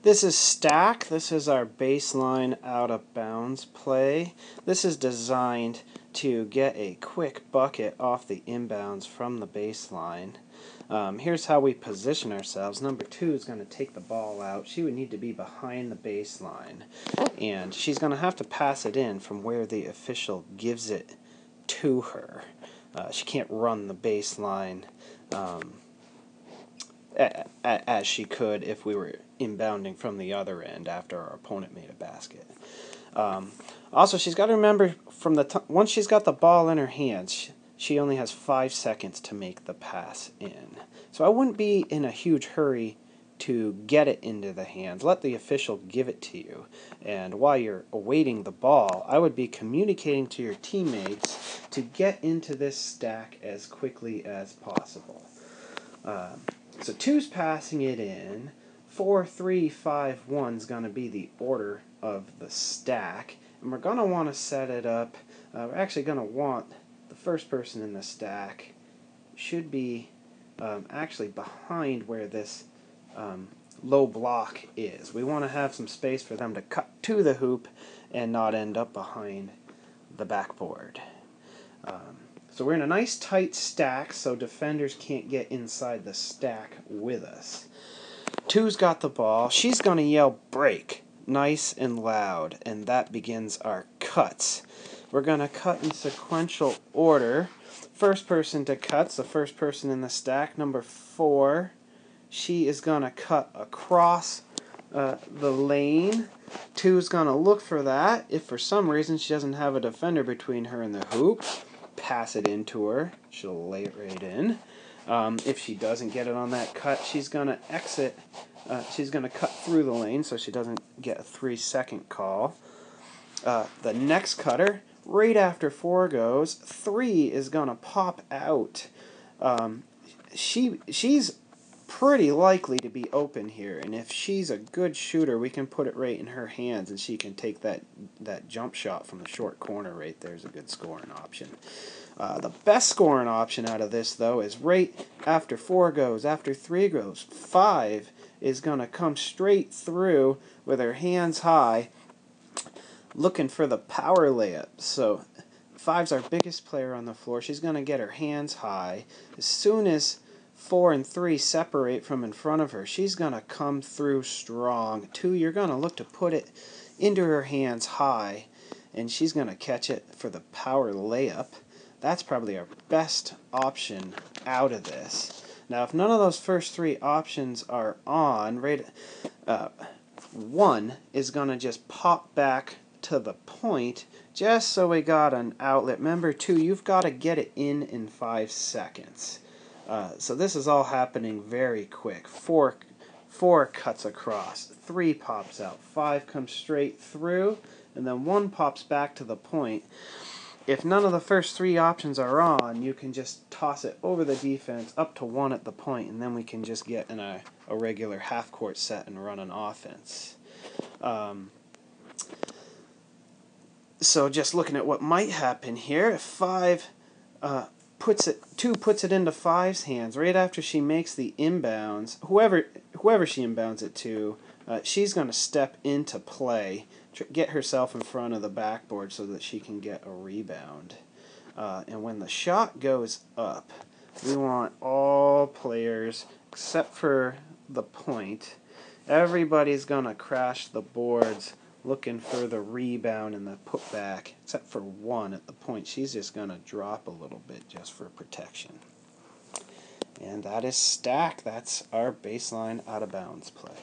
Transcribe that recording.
This is stack. This is our baseline out of bounds play. This is designed to get a quick bucket off the inbounds from the baseline. Here's how we position ourselves. Number 2 is going to take the ball out. She would need to be behind the baseline, and she's going to have to pass it in from where the official gives it to her. She can't run the baseline as she could if we were inbounding from the other end after our opponent made a basket. Also, she's got to remember once she's got the ball in her hands, she only has 5 seconds to make the pass in. So I wouldn't be in a huge hurry to get it into the hands. Let the official give it to you. And while you're awaiting the ball, I would be communicating to your teammates to get into this stack as quickly as possible. So 2's passing it in. 4, 3, 5, 1 is going to be the order of the stack. And we're going to want to set it up. We're actually going to want the first person in the stack should be actually behind where this low block is. We want to have some space for them to cut to the hoop and not end up behind the backboard. So we're in a nice tight stack so defenders can't get inside the stack with us. 2's got the ball. She's going to yell break nice and loud, and that begins our cuts. We're going to cut in sequential order. First person to cut's the first person in the stack, number 4. She is going to cut across the lane. 2's going to look for that. If for some reason she doesn't have a defender between her and the hoop, pass it into her. She'll lay it right in. If she doesn't get it on that cut, she's going to exit. She's going to cut through the lane so she doesn't get a 3-second call. The next cutter, right after 4 goes, 3 is going to pop out. She's pretty likely to be open here, and if she's a good shooter, we can put it right in her hands, and she can take that jump shot from the short corner right there is a good scoring option. The best scoring option out of this, though, is right after 4 goes, after 3 goes. 5 is going to come straight through with her hands high, looking for the power layup. So 5's our biggest player on the floor. She's going to get her hands high. As soon as 4 and 3 separate from in front of her, she's going to come through strong. 2, you're going to look to put it into her hands high, and she's going to catch it for the power layup. That's probably our best option out of this. Now, if none of those first 3 options are on, 1 is going to just pop back to the point just so we got an outlet. Remember, 2, you've got to get it in 5 seconds. So this is all happening very quick. 4 cuts across, 3 pops out, 5 comes straight through, and then 1 pops back to the point. If none of the first 3 options are on, you can just toss it over the defense up to 1 at the point, and then we can just get in a regular half-court set and run an offense. So just looking at what might happen here, if 2 puts it into 5's hands right after she makes the inbounds, whoever she inbounds it to, she's going to step into play, get herself in front of the backboard so that she can get a rebound. And when the shot goes up, we want all players, except for the point, everybody's going to crash the boards looking for the rebound and the putback, except for 1 at the point. She's just going to drop a little bit just for protection. And that is stack. That's our baseline out of bounds play.